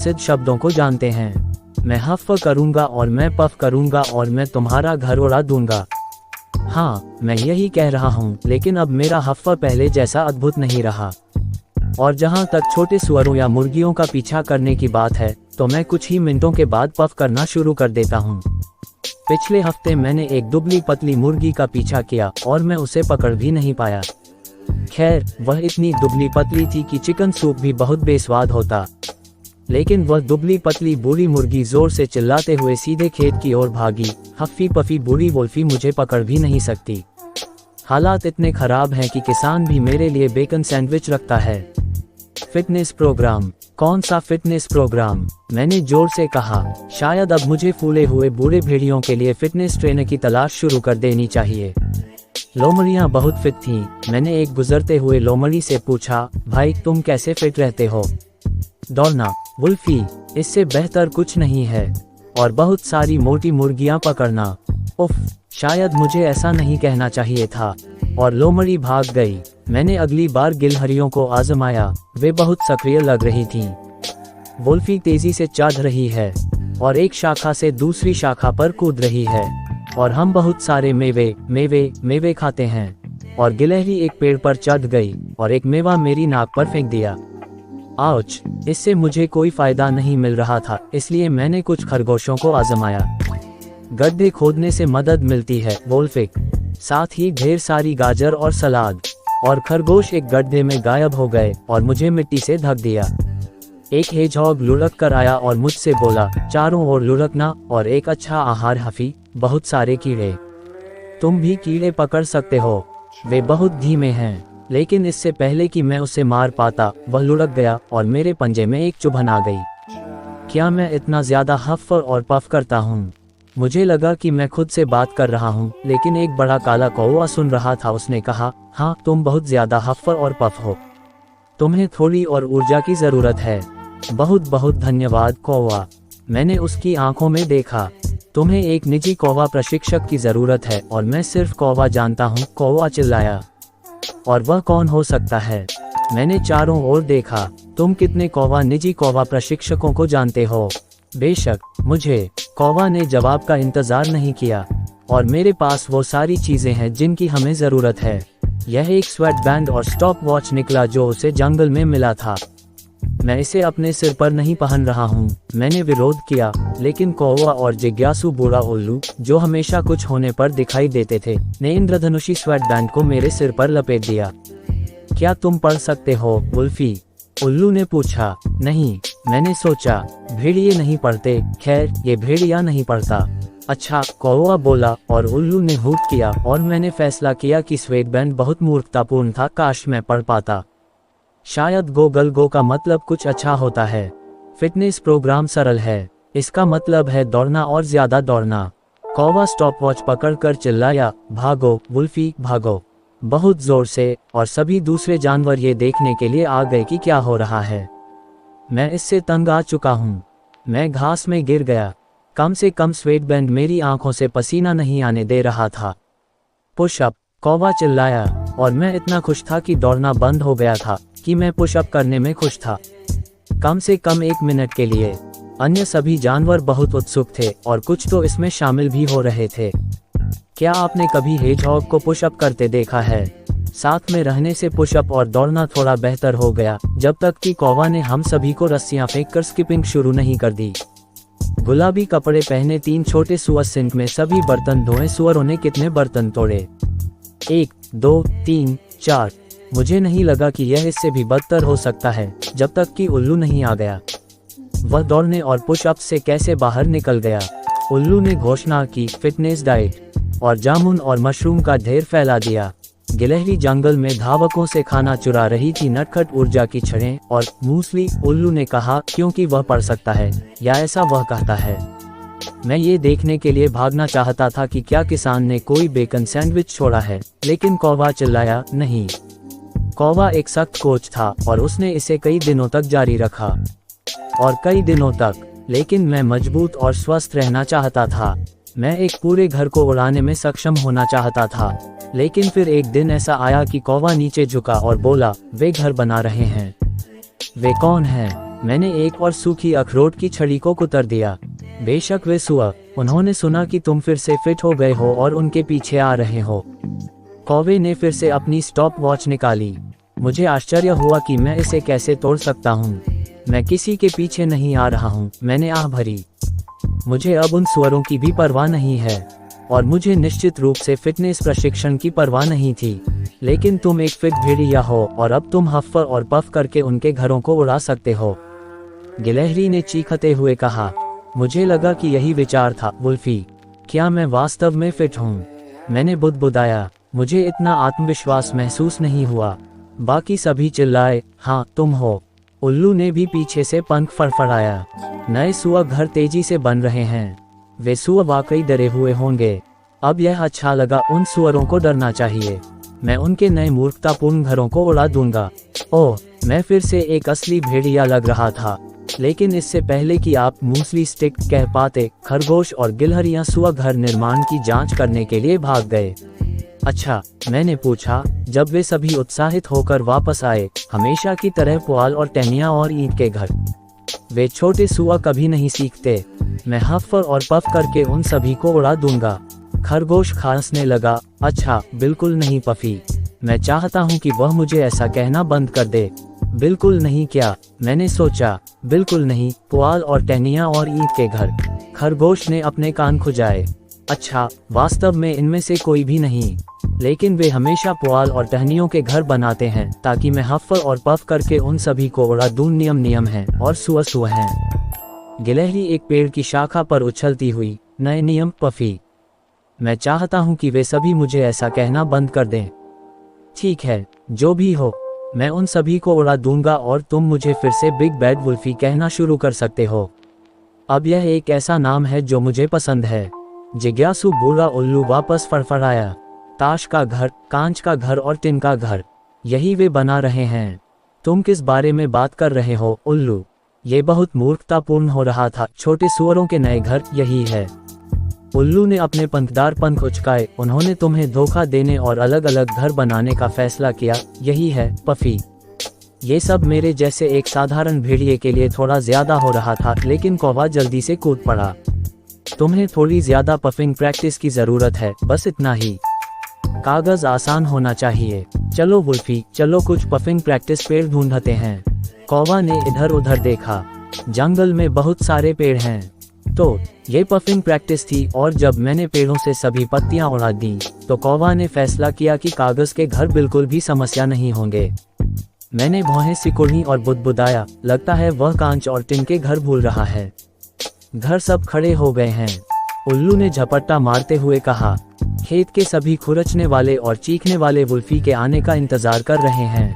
सिद्ध शब्दों को जानते हैं। मैं हफ करूंगा और मैं पफ करूंगा और मैं तुम्हारा घर उड़ा दूंगा। हाँ, मैं यही कह रहा हूँ, लेकिन अब मेरा हफ पहले जैसा अद्भुत नहीं रहा। और जहाँ तक छोटे सुअरों या मुर्गियों का पीछा करने की बात है, तो मैं कुछ ही मिनटों के बाद पफ करना शुरू कर देता हूँ। पिछले हफ्ते मैंने एक दुबली पतली मुर्गी का पीछा किया और मैं उसे पकड़ भी नहीं पाया। खैर, वह इतनी दुबली पतली थी कि चिकन सूप भी बहुत बेस्वाद होता। लेकिन वह दुबली पतली बूढ़ी मुर्गी जोर से चिल्लाते हुए सीधे खेत की ओर भागी। हफ्फी पफी बूढ़ी वुल्फी मुझे पकड़ भी नहीं सकती। हालात इतने खराब हैं कि किसान भी मेरे लिए बेकन सैंडविच रखता है। Fitness program? कौन सा फिटनेस प्रोग्राम? मैंने जोर से कहा। शायद अब मुझे फूले हुए बूढ़े भेड़ियों के लिए फिटनेस ट्रेनर की तलाश शुरू कर देनी चाहिए। लोमड़ियाँ बहुत फिट थीं। मैंने एक गुजरते हुए लोमड़ी से पूछा, भाई तुम कैसे फिट रहते हो? दौड़ना वुल्फी, इससे बेहतर कुछ नहीं है। और बहुत सारी मोटी मुर्गियाँ पकड़ना। उफ, शायद मुझे ऐसा नहीं कहना चाहिए था। और लोमड़ी भाग गई। मैंने अगली बार गिलहरियों को आजमाया। वे बहुत सक्रिय लग रही थीं। वुल्फी तेजी से चढ़ रही है और एक शाखा से दूसरी शाखा पर कूद रही है। और हम बहुत सारे मेवे खाते हैं। और गिलहरी एक पेड़ पर चढ़ गई और एक मेवा मेरी नाक पर फेंक दिया। आउच, इससे मुझे कोई फायदा नहीं मिल रहा था, इसलिए मैंने कुछ खरगोशों को आजमाया। गड्ढे खोदने से मदद मिलती है वोल्फिक, साथ ही ढेर सारी गाजर और सलाद। और खरगोश एक गड्ढे में गायब हो गए और मुझे मिट्टी से ढक दिया। एक हेजहॉग लुढ़क कर आया और मुझसे बोला, चारों ओर लुढ़कना और एक अच्छा आहार हफी, बहुत सारे कीड़े। तुम भी कीड़े पकड़ सकते हो, वे बहुत धीमे हैं। लेकिन इससे पहले कि मैं उसे मार पाता, वह लुढ़क गया और मेरे पंजे में एक चुभन आ गई। क्या मैं इतना ज्यादा हफ और पफ करता हूँ? मुझे लगा कि मैं खुद से बात कर रहा हूँ, लेकिन एक बड़ा काला कौवा सुन रहा था। उसने कहा, हाँ तुम बहुत ज्यादा हफ और पफ हो, तुम्हें थोड़ी और ऊर्जा की जरूरत है। बहुत बहुत धन्यवाद कौवा। मैंने उसकी आंखों में देखा। तुम्हें एक निजी कौवा प्रशिक्षक की जरूरत है और मैं सिर्फ कौवा जानता हूँ, कौवा चिल्लाया। और वह कौन हो सकता है? मैंने चारों ओर देखा। तुम कितने कौवा निजी कौवा प्रशिक्षकों को जानते हो? बेशक, मुझे। कौवा ने जवाब का इंतजार नहीं किया। और मेरे पास वो सारी चीजें हैं जिनकी हमें जरूरत है। यह एक स्वेट बैंड और स्टॉप वॉच निकला जो उसे जंगल में मिला था। मैं इसे अपने सिर पर नहीं पहन रहा हूँ, मैंने विरोध किया। लेकिन कौवा और जिज्ञासु बूढ़ा उल्लू, जो हमेशा कुछ होने पर दिखाई देते थे, ने इंद्रधनुषी स्वेट बैंड को मेरे सिर पर लपेट दिया। क्या तुम पढ़ सकते हो वुल्फी? उल्लू ने पूछा। नहीं, मैंने सोचा, भेड़िए नहीं पढ़ते। खैर, ये भेड़िया नहीं पढ़ता। अच्छा, कौवा बोला और उल्लू ने हूट किया। और मैंने फैसला किया कि स्वेट बैंड बहुत मूर्खतापूर्ण था, काश मैं पढ़ पाता। शायद गो का मतलब कुछ अच्छा होता है। फिटनेस प्रोग्राम सरल है, इसका मतलब है दौड़ना और ज्यादा दौड़ना। कौवा स्टॉपवॉच पकड़कर चिल्लाया, भागो वुल्फी भागो, बहुत जोर से। और सभी दूसरे जानवर ये देखने के लिए आ गए कि क्या हो रहा है। मैं इससे तंग आ चुका हूँ। मैं घास में गिर गया। कम से कम स्वेट बैंड मेरी आंखों से पसीना नहीं आने दे रहा था। पुशअप, कौवा चिल्लाया। और मैं इतना खुश था कि दौड़ना बंद हो गया था कि मैं पुशअप करने में खुश था, कम से कम 1 मिनट के लिए। अन्य सभी जानवर बहुत उत्सुक थे और कुछ तो इसमें शामिल भी हो रहे थे। क्या आपने कभी हेजहॉग को पुशअप करते देखा है? साथ में रहने से पुशअप और दौड़ना थोड़ा बेहतर हो गया, जब तक कि कौवा ने हम सभी को रस्सियां फेंककर स्किपिंग शुरू नहीं कर दी। गुलाबी कपड़े पहने 3 छोटे सुअर सिंक में सभी बर्तन धोए। सुअरों ने कितने बर्तन तोड़े? 1, 2, 3, 4। मुझे नहीं लगा कि यह इससे भी बदतर हो सकता है, जब तक कि उल्लू नहीं आ गया। वह दौड़ने और पुशअप से कैसे बाहर निकल गया। उल्लू ने घोषणा की, फिटनेस डाइट, और जामुन और मशरूम का ढेर फैला दिया। गिलहरी जंगल में धावकों से खाना चुरा रही थी, नटखट ऊर्जा की छड़ें और मूसली। उल्लू ने कहा, क्योंकि वह पढ़ सकता है, या ऐसा वह कहता है। मैं ये देखने के लिए भागना चाहता था कि क्या किसान ने कोई बेकन सैंडविच छोड़ा है, लेकिन कौवा चिल्लाया, नहीं। कौवा एक सख्त कोच था और उसने इसे कई दिनों तक जारी रखा। और कई दिनों तक। लेकिन मैं मजबूत और स्वस्थ रहना चाहता था। मैं एक पूरे घर को उड़ाने में सक्षम होना चाहता था। लेकिन फिर एक दिन ऐसा आया कि कौवा नीचे झुका और बोला, वे घर बना रहे हैं। वे कौन हैं? मैंने एक और सूखी अखरोट की छड़ी को कुतर दिया। बेशक वे सुअर, उन्होंने सुना कि तुम फिर से फिट हो गए हो और उनके पीछे आ रहे हो। कौवे ने फिर से अपनी स्टॉप वॉच निकाली। मुझे आश्चर्य हुआ कि मैं इसे कैसे तोड़ सकता हूँ। मैं किसी के पीछे नहीं आ रहा हूँ, मैंने आह भरी। मुझे अब उन सुअरों की भी परवाह नहीं है और मुझे निश्चित रूप से फिटनेस प्रशिक्षण की परवाह नहीं थी। लेकिन तुम एक फिट भेड़िया हो और अब तुम हफ और पफ करके उनके घरों को उड़ा सकते हो। गिलहरी ने चीखते हुए कहा। मुझे लगा कि यही विचार था, वुल्फी, क्या मैं वास्तव में फिट हूँ? मैंने बुदबुदाया। मुझे इतना आत्मविश्वास महसूस नहीं हुआ। बाकी सभी चिल्लाए, हाँ तुम हो। उल्लू ने भी पीछे से पंख फड़फड़ाया। नए सुअर घर तेजी से बन रहे हैं। वे सुअर वाकई डरे हुए होंगे। अब यह अच्छा लगा, उन सुअरों को डरना चाहिए। मैं उनके नए मूर्खतापूर्ण घरों को उड़ा दूंगा। ओह, मैं फिर से एक असली भेड़िया लग रहा था। लेकिन इससे पहले कि आप मूसली स्टिक कह पाते, खरगोश और गिलहरियां सुअर घर निर्माण की जांच करने के लिए भाग गए। अच्छा, मैंने पूछा जब वे सभी उत्साहित होकर वापस आए, हमेशा की तरह पुआल और टहनियां और ईंट के घर। वे छोटे सुअर कभी नहीं सीखते। मैं हफ और पफ करके उन सभी को उड़ा दूंगा। खरगोश खांसने लगा। अच्छा, बिल्कुल नहीं पफी, मैं चाहता हूँ कि वह मुझे ऐसा कहना बंद कर दे। बिल्कुल नहीं क्या? मैंने सोचा। बिल्कुल नहीं, पुआल और टहनियां और ईंट के घर। खरगोश ने अपने कान खुजाए। अच्छा, वास्तव में इनमें से कोई भी नहीं, लेकिन वे हमेशा पुआल और टहनियों के घर बनाते हैं ताकि मैं हफ और पफ करके उन सभी को उड़ा दूं। नियम है और सुअर हैं। गिलहरी एक पेड़ की शाखा पर उछलती हुई। नए नियम पफी, मैं चाहता हूं कि वे सभी मुझे ऐसा कहना बंद कर दें। ठीक है, जो भी हो, मैं उन सभी को उड़ा दूंगा और तुम मुझे फिर से बिग बैड वुल्फी कहना शुरू कर सकते हो। अब यह एक ऐसा नाम है जो मुझे पसंद है। जिज्ञासु बूढ़ा उल्लू वापस फड़फड़ाया। ताश का घर, कांच का घर और टिन का घर, यही वे बना रहे हैं। तुम किस बारे में बात कर रहे हो उल्लू? ये बहुत मूर्खतापूर्ण हो रहा था। छोटे सुअरों के नए घर यही है। उल्लू ने अपने पंखदार पंख उचकाए। उन्होंने तुम्हें धोखा देने और अलग अलग घर बनाने का फैसला किया, यही है पफी। ये सब मेरे जैसे एक साधारण भेड़िए के लिए थोड़ा ज्यादा हो रहा था, लेकिन कौवा जल्दी से कूद पड़ा। तुम्हें थोड़ी ज्यादा पफिंग प्रैक्टिस की जरूरत है, बस इतना ही। कागज आसान होना चाहिए। चलो वुल्फी, चलो कुछ पफिंग प्रैक्टिस पेड़ ढूंढते हैं। कौवा ने इधर उधर देखा। जंगल में बहुत सारे पेड़ हैं। तो ये पफिंग प्रैक्टिस थी और जब मैंने पेड़ों से सभी पत्तियां उड़ा दी तो कौवा ने फैसला किया कि कागज के घर बिल्कुल भी समस्या नहीं होंगे। मैंने भौहें सिकुड़ी और बुदबुदाया, लगता है वह कांच और टिन के घर भूल रहा है। घर सब खड़े हो गए हैं। उल्लू ने झपट्टा मारते हुए कहा। खेत के सभी खुरचने वाले और चीखने वाले वुल्फी के आने का इंतजार कर रहे हैं।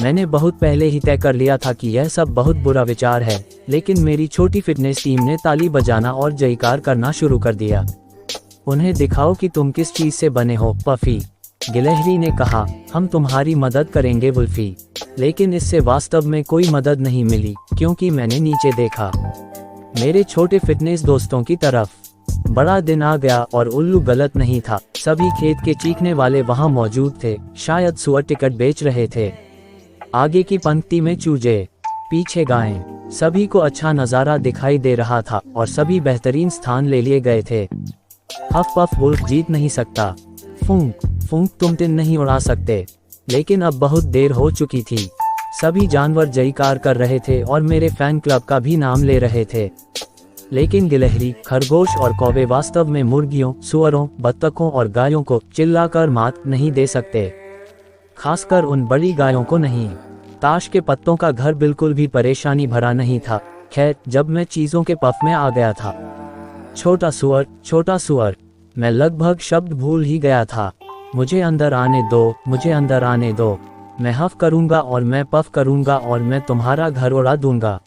मैंने बहुत पहले ही तय कर लिया था कि यह सब बहुत बुरा विचार है, लेकिन मेरी छोटी फिटनेस टीम ने ताली बजाना और जयकार करना शुरू कर दिया। उन्हें दिखाओ कि तुम किस चीज से बने हो पफी, गिलहरी ने कहा। हम तुम्हारी मदद करेंगे वुल्फी। लेकिन इससे वास्तव में कोई मदद नहीं मिली, क्योंकि मैंने नीचे देखा। मेरे छोटे फिटनेस दोस्तों की तरफ। बड़ा दिन आ गया और उल्लू गलत नहीं था। सभी खेत के चीखने वाले वहां मौजूद थे। शायद सुअर टिकट बेच रहे थे। आगे की पंक्ति में चूजे, पीछे गायें। सभी को अच्छा नजारा दिखाई दे रहा था और सभी बेहतरीन स्थान ले लिए गए थे। हफ पफ वुल्फ जीत नहीं सकता। फूंक फूंक तुम टिन नहीं उड़ा सकते। लेकिन अब बहुत देर हो चुकी थी। सभी जानवर जयकार कर रहे थे और मेरे फैन क्लब का भी नाम ले रहे थे। लेकिन गिलहरी, खरगोश और कौवे वास्तव में मुर्गियों, सुअरों, बत्तखों और गायों को चिल्लाकर मात नहीं दे सकते, खासकर उन बड़ी गायों को नहीं। ताश के पत्तों का घर बिल्कुल भी परेशानी भरा नहीं था। खैर, जब मैं चीजों के पफ में आ गया था। छोटा सुअर, मैं लगभग शब्द भूल ही गया था। मुझे अंदर आने दो, मुझे अंदर आने दो। मैं हफ करूंगा और मैं पफ करूंगा और मैं तुम्हारा घर उड़ा दूंगा।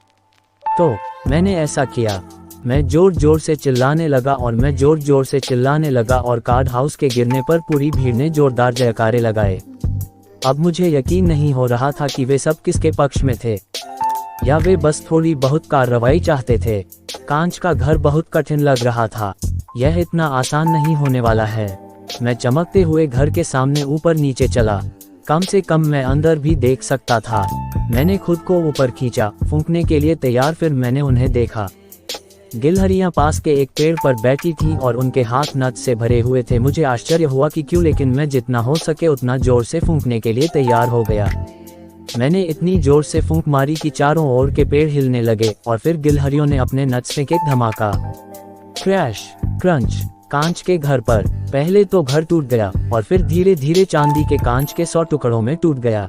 तो मैंने ऐसा किया। मैं जोर जोर से चिल्लाने लगा और मैं जोर जोर से चिल्लाने लगा और कार्ड हाउस के गिरने पर पूरी भीड़ ने जोरदार जयकारे लगाए। अब मुझे यकीन नहीं हो रहा था कि वे सब किसके पक्ष में थे, या वे बस थोड़ी बहुत कार्रवाई चाहते थे। कांच का घर बहुत कठिन लग रहा था। यह इतना आसान नहीं होने वाला है। मैं चमकते हुए घर के सामने ऊपर नीचे चला। कम से कम मैं अंदर भी देख सकता था। मैंने खुद को ऊपर खींचा, फूंकने के लिए तैयार। फिर मैंने उन्हें देखा। गिलहरियां पास के एक पेड़ पर बैठी थीं और उनके हाथ नच से भरे हुए थे। मुझे आश्चर्य हुआ कि क्यों, लेकिन मैं जितना हो सके उतना जोर से फूंकने के लिए तैयार हो गया। मैंने इतनी जोर से फूंक मारी कि चारों ओर के पेड़ हिलने लगे और फिर गिलहरियों ने अपने नच से एक धमाका। Crash, crunch. कांच के घर पर पहले तो घर टूट गया और फिर धीरे धीरे चांदी के कांच के 100 टुकड़ों में टूट गया।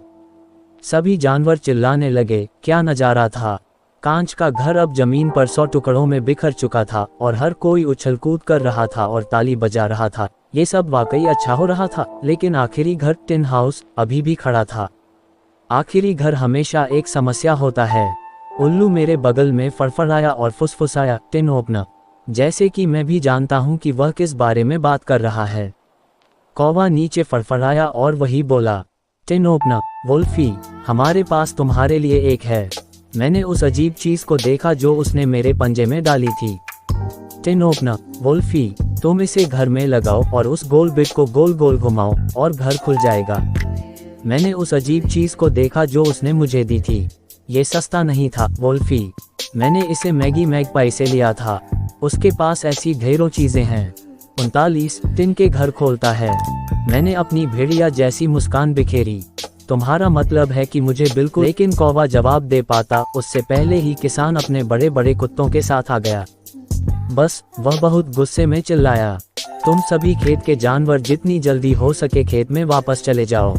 सभी जानवर चिल्लाने लगे। क्या नजारा था! कांच का घर अब जमीन पर 100 टुकड़ों में बिखर चुका था और हर कोई उछल कूद कर रहा था और ताली बजा रहा था। ये सब वाकई अच्छा हो रहा था, लेकिन आखिरी घर, टिन हाउस, अभी भी खड़ा था। आखिरी घर हमेशा एक समस्या होता है। उल्लू मेरे बगल में फड़फड़ाया और फुसफुसाया, टिन ओपनर, जैसे कि मैं भी जानता हूं कि वह किस बारे में बात कर रहा है। कौवा नीचे फड़फड़ाया और वही बोला, टिन ओपनर, वुल्फी, हमारे पास तुम्हारे लिए एक है। मैंने उस अजीब चीज को देखा जो उसने मेरे पंजे में डाली थी। टिन ओपनर, वुल्फी, तुम इसे घर में लगाओ और उस गोल बिट को गोल गोल घुमाओ और घर खुल जाएगा। मैंने उस अजीब चीज को देखा जो उसने मुझे दी थी। ये सस्ता नहीं था, वुल्फी। मैंने इसे मैगी मैगपाई से लिया था। उसके पास ऐसी ढेरों चीजें हैं। 39 टिन के घर खोलता है। मैंने अपनी भेड़िया जैसी मुस्कान बिखेरी। तुम्हारा मतलब है कि मुझे बिल्कुल, लेकिन कौवा जवाब दे पाता उससे पहले ही किसान अपने बड़े बड़े कुत्तों के साथ आ गया। बस, वह बहुत गुस्से में चिल्लाया, तुम सभी खेत के जानवर जितनी जल्दी हो सके खेत में वापस चले जाओ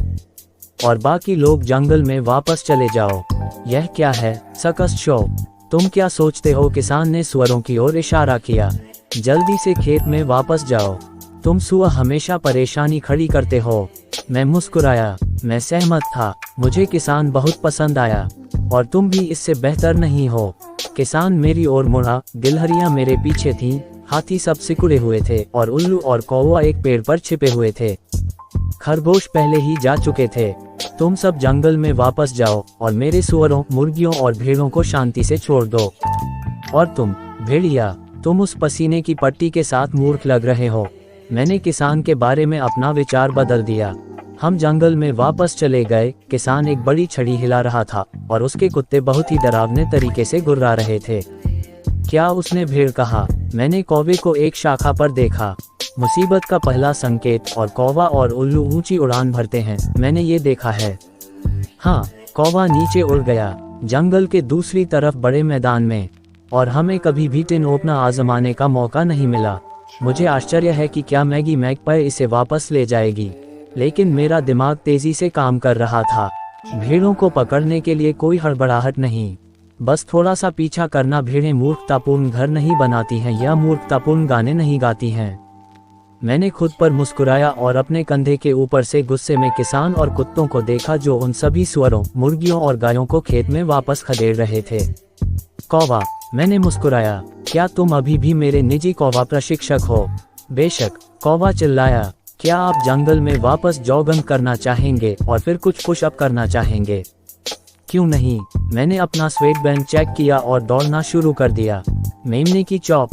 और बाकी लोग जंगल में वापस चले जाओ। यह क्या है, सर्कस शो? तुम क्या सोचते हो? किसान ने सुअरों की ओर इशारा किया। जल्दी से खेत में वापस जाओ। तुम सुअर हमेशा परेशानी खड़ी करते हो। मैं मुस्कुराया। मैं सहमत था। मुझे किसान बहुत पसंद आया और तुम भी इससे बेहतर नहीं हो। किसान मेरी ओर मुड़ा। गिलहरियां मेरे पीछे थीं, हाथी सब सिकुड़े हुए थे और उल्लू और कौवा एक पेड़ पर छिपे हुए थे। खरगोश पहले ही जा चुके थे। तुम सब जंगल में वापस जाओ और मेरे सुअरों, मुर्गियों और भेड़ों को शांति से छोड़ दो। और तुम, भेड़िया, तुम उस पसीने की पट्टी के साथ मूर्ख लग रहे हो। मैंने किसान के बारे में अपना विचार बदल दिया। हम जंगल में वापस चले गए। किसान एक बड़ी छड़ी हिला रहा था और उसके कुत्ते बहुत ही डरावने तरीके से गुर्रा रहे थे। क्या उसने? भेड़ कहा। मैंने कौवे को एक शाखा पर देखा। मुसीबत का पहला संकेत, और कौवा और उल्लू ऊंची उड़ान भरते हैं। मैंने ये देखा है। हाँ, कौवा नीचे उड़ गया जंगल के दूसरी तरफ बड़े मैदान में, और हमें कभी भी टिन ओपनर आजमाने का मौका नहीं मिला। मुझे आश्चर्य है कि क्या मैगी मैगपाई इसे वापस ले जाएगी, लेकिन मेरा दिमाग तेजी से काम कर रहा था। भेड़ों को पकड़ने के लिए कोई हड़बड़ाहट नहीं, बस थोड़ा सा पीछा करना। भेड़ें मूर्खतापूर्ण घर नहीं बनाती हैं या मूर्खतापूर्ण गाने नहीं गाती हैं। मैंने खुद पर मुस्कुराया और अपने कंधे के ऊपर से गुस्से में किसान और कुत्तों को देखा जो उन सभी सुअरों, मुर्गियों और गायों को खेत में वापस खदेड़ रहे थे। कौवा, मैंने मुस्कुराया, क्या तुम अभी भी मेरे निजी कौवा प्रशिक्षक हो? बेशक, कौवा चिल्लाया। क्या आप जंगल में वापस जॉगिंग करना चाहेंगे और फिर कुछ पुशअप करना चाहेंगे? क्यों नहीं? मैंने अपना स्वेटबैंड चेक किया और दौड़ना शुरू कर दिया। मेमने की चॉप।